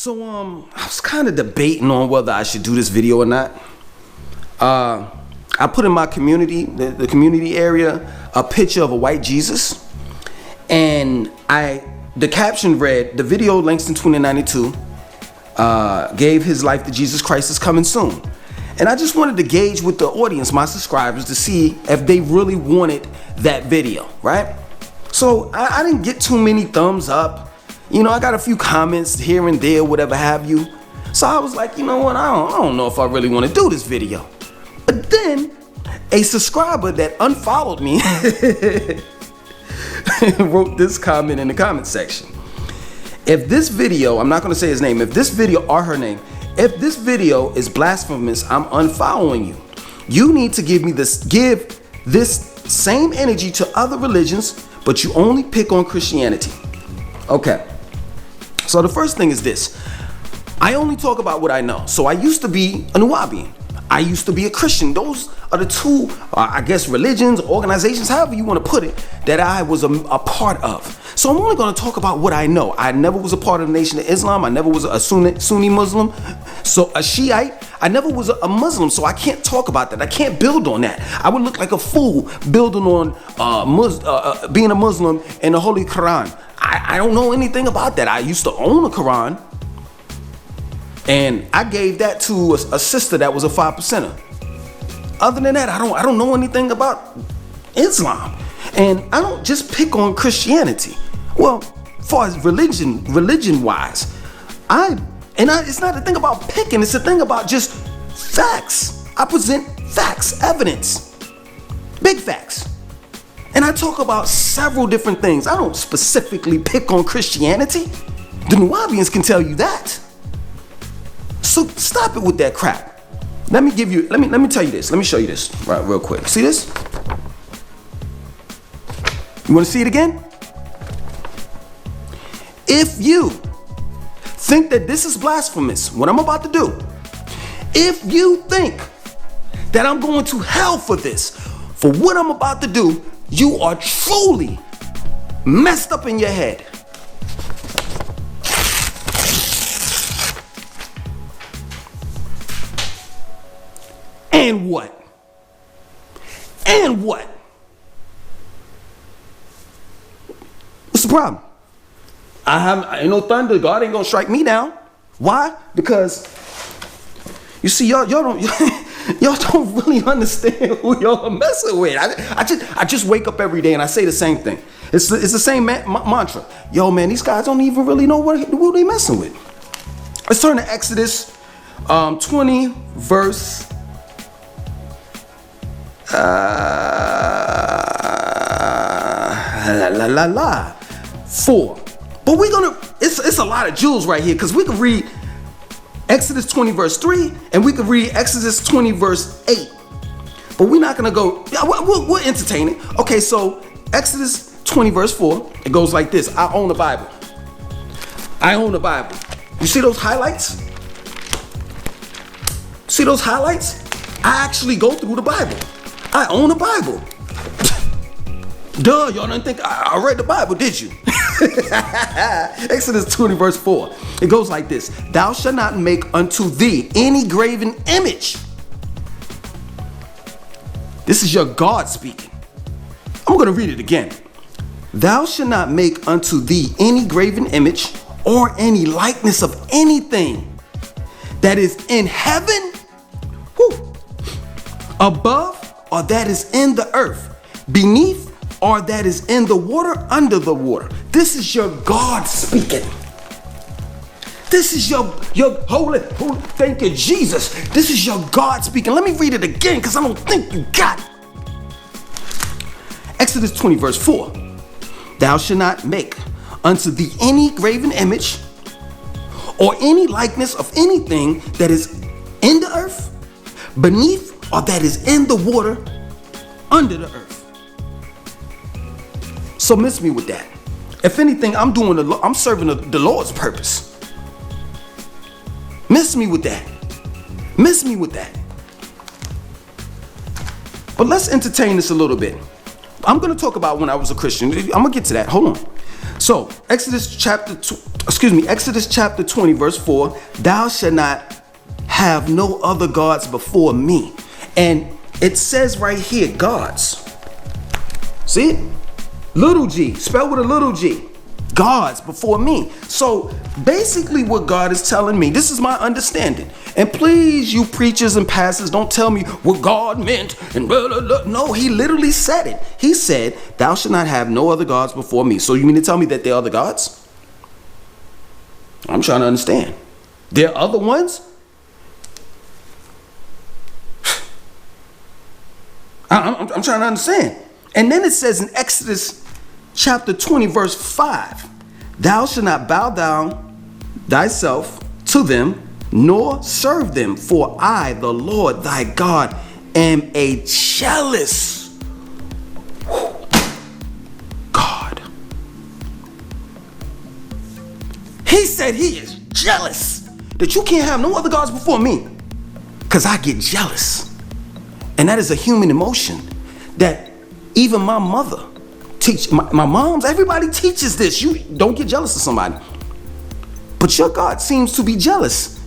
So I was kind of debating on whether I should do this video or not. I put in my community, the community area, a picture of a white Jesus, and the caption read, "The video Langston 2092 gave his life to Jesus Christ is coming soon." And I just wanted to gauge with the audience, my subscribers, to see if they really wanted that video, right? So I didn't get too many thumbs up. You know, I got a few comments here and there, whatever have you. So I was like, you know what, I don't know if I really want to do this video. But then a subscriber that unfollowed me wrote this comment in the comment section. If this video, I'm not going to say his name, if this video or her name, if this video is blasphemous, I'm unfollowing you. You need to give this same energy to other religions, but you only pick on Christianity. Okay. So the first thing is this. I only talk about what I know. So I used to be a Nuwabian. I used to be a Christian. Those are the two, I guess, religions, organizations, however you want to put it, that I was a part of. So I'm only going to talk about what I know. I never was a part of the Nation of Islam. I never was a Sunni Muslim. So a Shiite. I never was a Muslim, so I can't talk about that. I can't build on that. I would look like a fool building on being a Muslim and the Holy Quran. I don't know anything about that. I used to own a Quran, and I gave that to a sister that was a 5%er. Other than that, I don't know anything about Islam, and I don't just pick on Christianity. Well, as far as religion wise, it's not a thing about picking. It's a thing about just facts. I present facts, evidence, big facts. And I talk about several different things. I don't specifically pick on Christianity. The Nuwabians can tell you that. So stop it with that crap. Let me tell you this. Let me show you this right real quick. See this? You want to see it again? If you think that this is blasphemous, what I'm about to do, if you think that I'm going to hell for this, for what I'm about to do, you are truly messed up in your head. And what? And what? What's the problem? Ain't no thunder. God ain't gonna strike me down. Why? Because you see, y'all don't really understand who y'all are messing with. I just wake up every day and I say the same thing. It's the same mantra. Yo, man, these guys don't even really know who they messing with. Let's turn to Exodus 20, verse 4. But it's a lot of jewels right here, because we can read Exodus 20 verse 3 and we can read Exodus 20 verse 8. But we're not gonna go, we'll entertain it. Okay, so Exodus 20 verse 4, it goes like this. I own the Bible. I own the Bible. You see those highlights? See those highlights? I actually go through the Bible. I own the Bible. Duh, y'all didn't think I read the Bible, did you? Exodus 20 verse 4. It goes like this. Thou shalt not make unto thee any graven image. This is your God speaking. I'm going to read it again. Thou shalt not make unto thee any graven image or any likeness of anything that is in heaven, above, or that is in the earth, beneath, or that is in the water, under the water. This is your God speaking. This is your holy, thank you, Jesus. This is your God speaking. Let me read it again, because I don't think you got it. Exodus 20 verse 4. Thou shalt not make unto thee any graven image or any likeness of anything that is in the earth, beneath, or that is in the water, under the earth. So miss me with that. If anything, I'm serving the Lord's purpose. Miss me with that. Miss me with that. But let's entertain this a little bit. I'm going to talk about when I was a Christian. I'm going to get to that. Hold on. So Exodus chapter Exodus chapter 20, verse 4, thou shalt not have no other gods before me. And it says right here, gods. See it? Little g, spelled with a little g. Gods before me. So basically what God is telling me, this is my understanding. And please, you preachers and pastors, don't tell me what God meant and blah, blah, blah. No, he literally said it. He said, thou shalt not have no other gods before me. So you mean to tell me that there are other gods? I'm trying to understand. There are other ones? I'm trying to understand. And then it says in Exodus chapter 20, verse 5, thou shalt not bow down thyself to them, nor serve them, for I, the Lord thy God, am a jealous God. He said he is jealous that you can't have no other gods before me, because I get jealous. And that is a human emotion that even my mother my moms, everybody teaches this. You don't get jealous of somebody. But your God seems to be jealous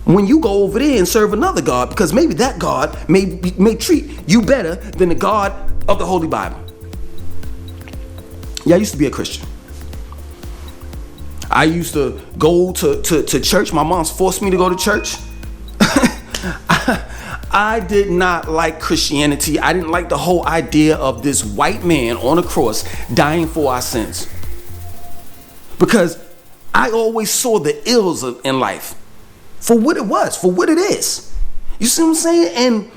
when you go over there and serve another God, because maybe that God may treat you better than the God of the Holy Bible. Yeah, I used to be a Christian. I used to go to church. My mom's forced me to go to church. I did not like Christianity. I didn't like the whole idea of this white man on a cross dying for our sins. Because I always saw the ills in life for what it was, for what it is. You see what I'm saying? And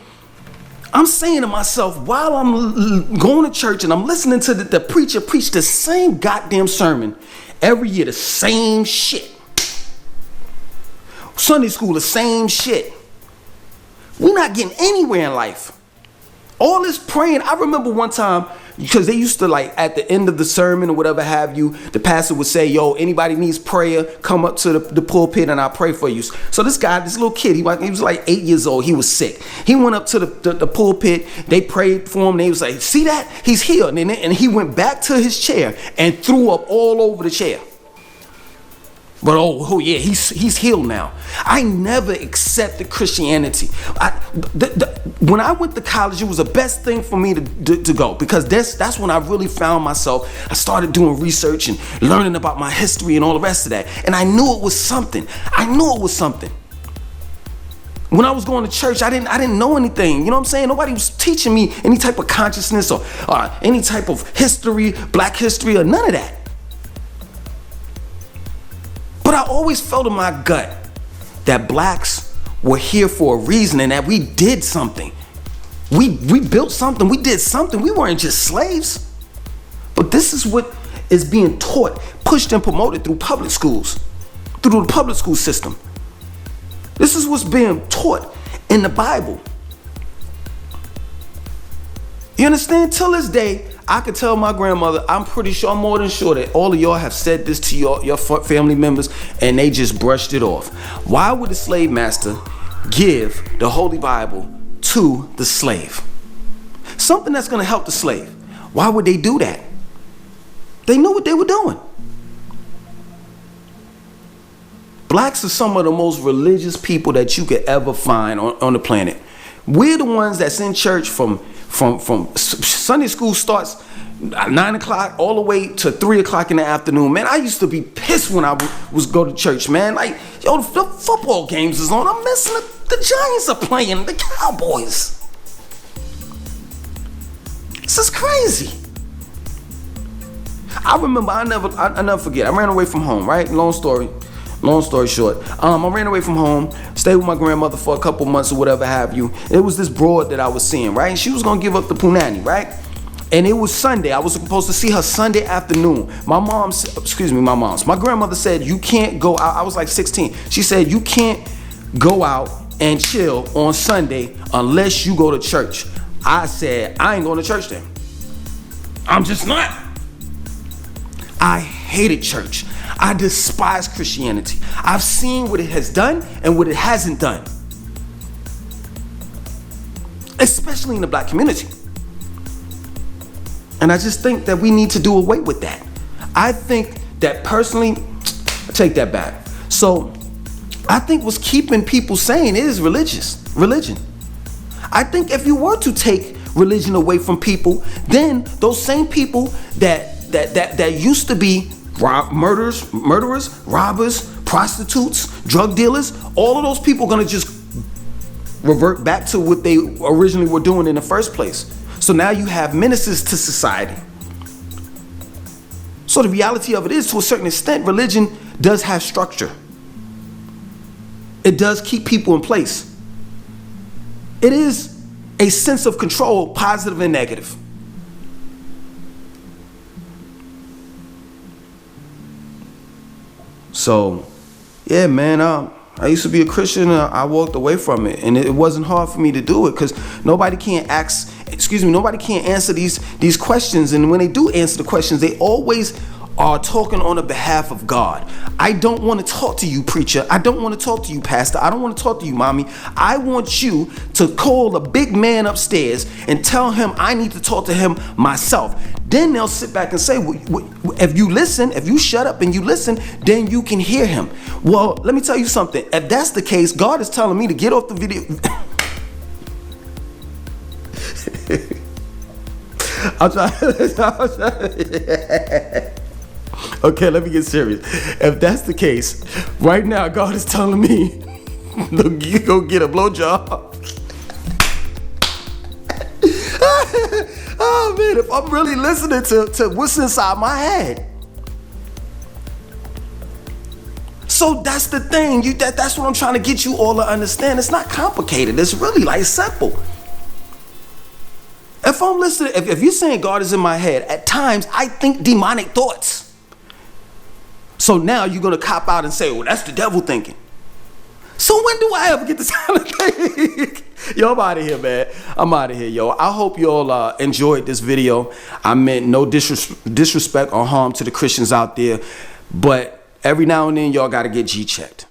I'm saying to myself, while I'm going to church and I'm listening to the preacher preach the same goddamn sermon every year, the same shit. Sunday school, the same shit. We're not getting anywhere in life. All this praying. I remember one time, because they used to, like, at the end of the sermon or whatever have you, the pastor would say, yo, anybody needs prayer, come up to the pulpit and I'll pray for you. So this guy, this little kid, he was like 8 years old. He was sick. He went up to the pulpit. They prayed for him. They was like, see that? He's healed. And he went back to his chair and threw up all over the chair. But oh yeah, he's healed now. I never accepted Christianity. When I went to college, it was the best thing for me to go, because that's when I really found myself. I started doing research and learning about my history and all the rest of that. And I knew it was something. When I was going to church, I didn't know anything. You know what I'm saying? Nobody was teaching me any type of consciousness or any type of history, black history, or none of that. But I always felt in my gut that blacks were here for a reason and that we did something. We built something. We did something. We weren't just slaves. But this is what is being taught, pushed and promoted through public schools, through the public school system. This is what's being taught in the Bible. You understand? Till this day, I could tell my grandmother, I'm more than sure that all of y'all have said this to your family members and they just brushed it off. Why would the slave master give the Holy Bible to the slave? Something that's going to help the slave. Why would they do that? They knew what they were doing. Blacks are some of the most religious people that you could ever find on the planet. We're the ones that's in church from Sunday school starts at 9 o'clock all the way to 3 o'clock in the afternoon. Man, I used to be pissed when I was go to church, man. Like, yo, the football games is on. I'm missing the Giants are playing, the Cowboys. This is crazy. I remember, I never forget. I ran away from home, right? Long story short, I ran away from home, stayed with my grandmother for a couple months or whatever have you. It was this broad that I was seeing, right? And she was gonna give up the punani, right? And it was Sunday. I was supposed to see her Sunday afternoon. My grandmother said, you can't go out. I was like 16. She said, you can't go out and chill on Sunday unless you go to church. I said, I ain't going to church then. I'm just not. I hated church. I despise Christianity. I've seen what it has done and what it hasn't done, especially in the black community. And I just think that we need to do away with that. I think that personally, I take that back. So I think what's keeping people sane is religion. I think if you were to take religion away from people, then those same people that used to be murderers, robbers, prostitutes, drug dealers, all of those people are gonna just revert back to what they originally were doing in the first place. So now you have menaces to society. So the reality of it is, to a certain extent, religion does have structure. It does keep people in place. It is a sense of control, positive and negative. So, yeah, man, I used to be a Christian and I walked away from it, and it wasn't hard for me to do it because nobody can answer these questions, and when they do answer the questions, they always are talking on the behalf of God. I don't want to talk to you, preacher. I don't want to talk to you, pastor. I don't want to talk to you, mommy. I want you to call a big man upstairs and tell him I need to talk to him myself. Then they'll sit back and say, if you listen, if you shut up and you listen, then you can hear him. Well, let me tell you something. If that's the case, God is telling me to get off the video. I'll try. Okay, let me get serious. If that's the case, right now God is telling me to go get a blowjob. Oh man, if I'm really listening to what's inside my head. So that's the thing. That's what I'm trying to get you all to understand. It's not complicated. It's really like simple. If I'm listening, if you're saying God is in my head, at times I think demonic thoughts. So now you're going to cop out and say, well, that's the devil thinking. So when do I ever get this kind of thing? Yo, I'm out of here, man. I'm out of here, yo. I hope you all enjoyed this video. I meant no disrespect or harm to the Christians out there. But every now and then, y'all got to get G-checked.